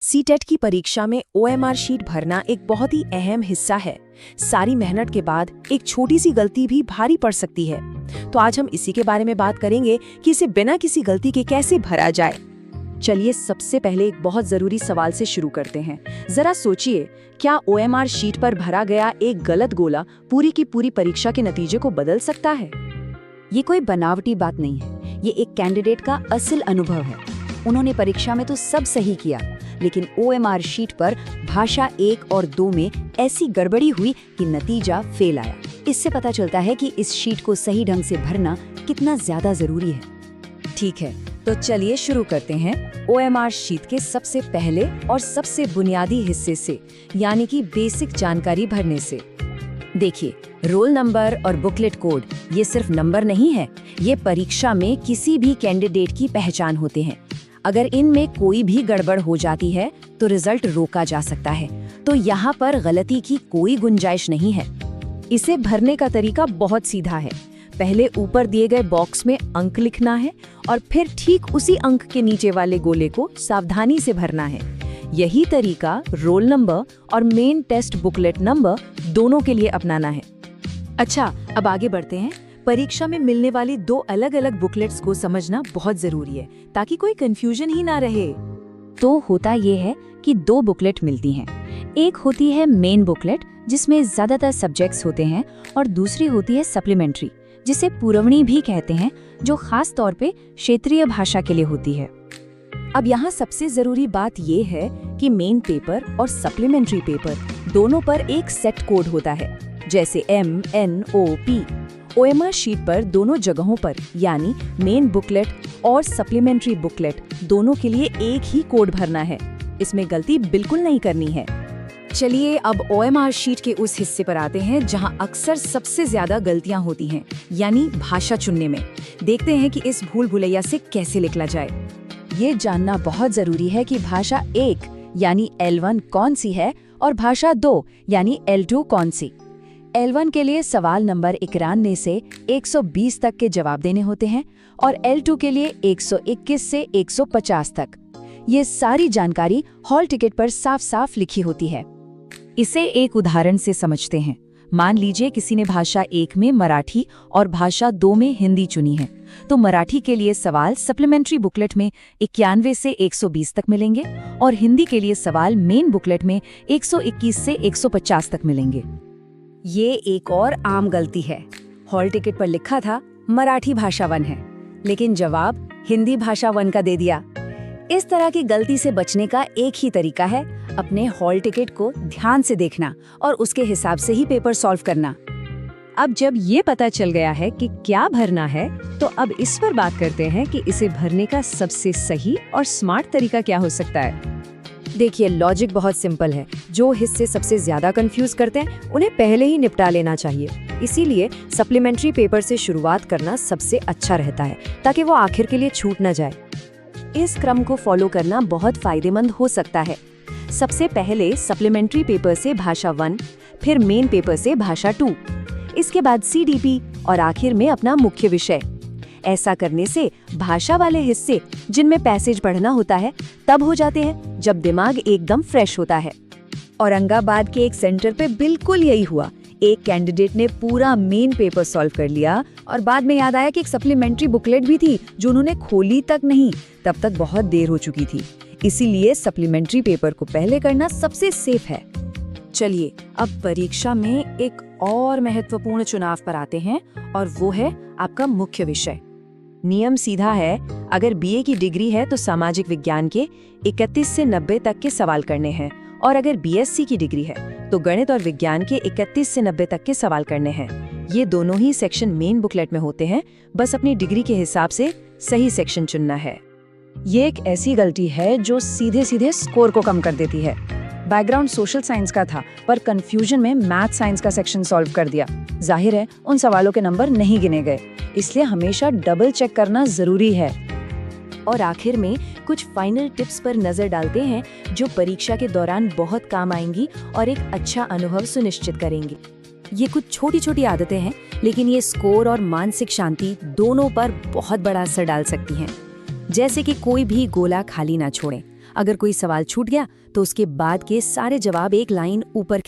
CTET की परीक्षा में ओएमआर शीट भरना एक बहुत ही अहम हिस्सा है। सारी मेहनत के बाद एक छोटी सी गलती भी भारी पड़ सकती है। तो आज हम इसी के बारे में बात करेंगे कि इसे बिना किसी गलती के कैसे भरा जाए। चलिए सबसे पहले एक बहुत जरूरी सवाल से शुरू करते हैं। जरा सोचिए, क्या ओएमआर शीट पर भरा गया एक गलत गोला पूरी की पूरी परीक्षा के नतीजे को बदल सकता है? ये कोई बनावटी बात नहीं है, ये एक कैंडिडेट का असल अनुभव है। उन्होंने परीक्षा में तो सब सही किया, लेकिन ओएमआर शीट पर भाषा 1 और 2 में ऐसी गड़बड़ी हुई कि नतीजा फेल आया। इससे पता चलता है कि इस शीट को सही ढंग से भरना कितना ज्यादा जरूरी है। ठीक है, तो चलिए शुरू करते हैं ओएमआर शीट के सबसे पहले और सबसे बुनियादी हिस्से से, यानी कि बेसिक जानकारी भरने से। देखिए, रोल नंबर और बुकलेट कोड ये सिर्फ नंबर नहीं है, ये परीक्षा में किसी भी कैंडिडेट की पहचान होते हैं। अगर इनमें कोई भी गड़बड़ हो जाती है तो रिजल्ट रोका जा सकता है। तो यहाँ पर गलती की कोई गुंजाइश नहीं है। इसे भरने का तरीका बहुत सीधा है। पहले ऊपर दिए गए बॉक्स में अंक लिखना है और फिर ठीक उसी अंक के नीचे वाले गोले को सावधानी से भरना है। यही तरीका रोल नंबर और मेन टेस्ट बुकलेट नंबर दोनों के लिए अपनाना है। अच्छा, अब आगे बढ़ते हैं। परीक्षा में मिलने वाली 2 अलग-अलग बुकलेट्स को समझना बहुत जरूरी है, ताकि कोई कंफ्यूजन ही ना रहे। तो होता ये है कि 2 बुकलेट मिलती हैं। एक होती है मेन बुकलेट, जिसमें ज्यादातर सब्जेक्ट्स होते हैं, और दूसरी होती है सप्लीमेंट्री, जिसे पूरवनी भी कहते हैं, जो खास तौर पे क्षेत्रीय भाषा के लिए होती है। अब यहाँ सबसे जरूरी बात ये है कि मेन पेपर और सप्लीमेंट्री पेपर दोनों पर एक सेट कोड होता है, जैसे MNOP। ओएमआर शीट पर दोनों जगहों पर, यानी मेन बुकलेट और सप्लीमेंट्री बुकलेट दोनों के लिए एक ही कोड भरना है। इसमें गलती बिल्कुल नहीं करनी है। चलिए अब ओएमआर शीट के उस हिस्से पर आते हैं जहां अक्सर सबसे ज्यादा गलतियां होती हैं, यानी भाषा चुनने में। देखते हैं कि इस भूल भुलैया से कैसे निकला जाए। ये जानना बहुत जरूरी है कि भाषा 1 यानी L1 कौन सी है और भाषा 2 यानी L2 कौन सी। L1 के लिए सवाल नंबर 91 से 120 तक के जवाब देने होते हैं और L2 के लिए 121 से 150 तक। ये सारी जानकारी हॉल टिकट पर साफ साफ लिखी होती है। इसे एक उदाहरण से समझते हैं। मान लीजिए किसी ने भाषा 1 में मराठी और भाषा 2 में हिंदी चुनी है, तो मराठी के लिए सवाल सप्लीमेंट्री बुकलेट में 91 से 120 तक मिलेंगे और हिंदी के लिए सवाल मेन बुकलेट में 121 से 150 तक मिलेंगे। ये एक और आम गलती है। हॉल टिकट पर लिखा था मराठी भाषा 1 है, लेकिन जवाब हिंदी भाषा 1 का दे दिया। इस तरह की गलती से बचने का एक ही तरीका है, अपने हॉल टिकट को ध्यान से देखना और उसके हिसाब से ही पेपर सॉल्व करना। अब जब ये पता चल गया है कि क्या भरना है, तो अब इस पर बात करते हैं कि इसे भरने का सबसे सही और स्मार्ट तरीका क्या हो सकता है। देखिए, लॉजिक बहुत सिंपल है। जो हिस्से सबसे ज्यादा कंफ्यूज करते हैं उन्हें पहले ही निपटा लेना चाहिए। इसीलिए सप्लीमेंट्री पेपर से शुरुआत करना सबसे अच्छा रहता है, ताकि वो आखिर के लिए छूट न जाए। इस क्रम को फॉलो करना बहुत फायदेमंद हो सकता है। सबसे पहले सप्लीमेंट्री पेपर से भाषा 1, फिर मेन पेपर से भाषा 2, इसके बाद CDP और आखिर में अपना मुख्य विषय। ऐसा करने से भाषा वाले हिस्से, जिनमें पैसेज पढ़ना होता है, तब हो जाते हैं जब दिमाग एकदम फ्रेश होता है। औरंगाबाद के एक सेंटर पे बिल्कुल यही हुआ। एक कैंडिडेट ने पूरा मेन पेपर सॉल्व कर लिया और बाद में याद आया कि एक सप्लीमेंट्री बुकलेट भी थी जो उन्होंने खोली तक नहीं। तब तक बहुत देर हो चुकी थी। इसीलिए सप्लीमेंट्री पेपर को पहले करना सबसे सेफ है। चलिए अब परीक्षा में एक और महत्वपूर्ण चुनाव पर आते हैं, और वो है आपका मुख्य विषय। नियम सीधा है, अगर BA की डिग्री है तो सामाजिक विज्ञान के 31 से 90 तक के सवाल करने हैं, और अगर BSc की डिग्री है तो गणित और विज्ञान के 31 से 90 तक के सवाल करने हैं। ये दोनों ही सेक्शन मेन बुकलेट में होते हैं, बस अपनी डिग्री के हिसाब से सही सेक्शन चुनना है। ये एक ऐसी गलती है जो सीधे सीधे स्कोर को कम कर देती है। बैकग्राउंड सोशल साइंस का था, पर कंफ्यूजन में मैथ साइंस का सेक्शन सॉल्व कर दिया। जाहिर है उन सवालों के नंबर नहीं गिने गए, इसलिए हमेशा डबल चेक करना जरूरी है। और आखिर में कुछ फाइनल टिप्स पर नजर डालते हैं जो परीक्षा के दौरान बहुत काम आएंगी और एक अच्छा अनुभव सुनिश्चित करेंगी। ये कुछ छोटी छोटी आदतें हैं, लेकिन ये स्कोर और मानसिक शांति दोनों पर बहुत बड़ा असर डाल सकती हैं। जैसे कि कोई भी गोला खाली ना छोड़ें, अगर कोई सवाल छूट गया तो उसके बाद के सारे जवाब एक लाइन ऊपर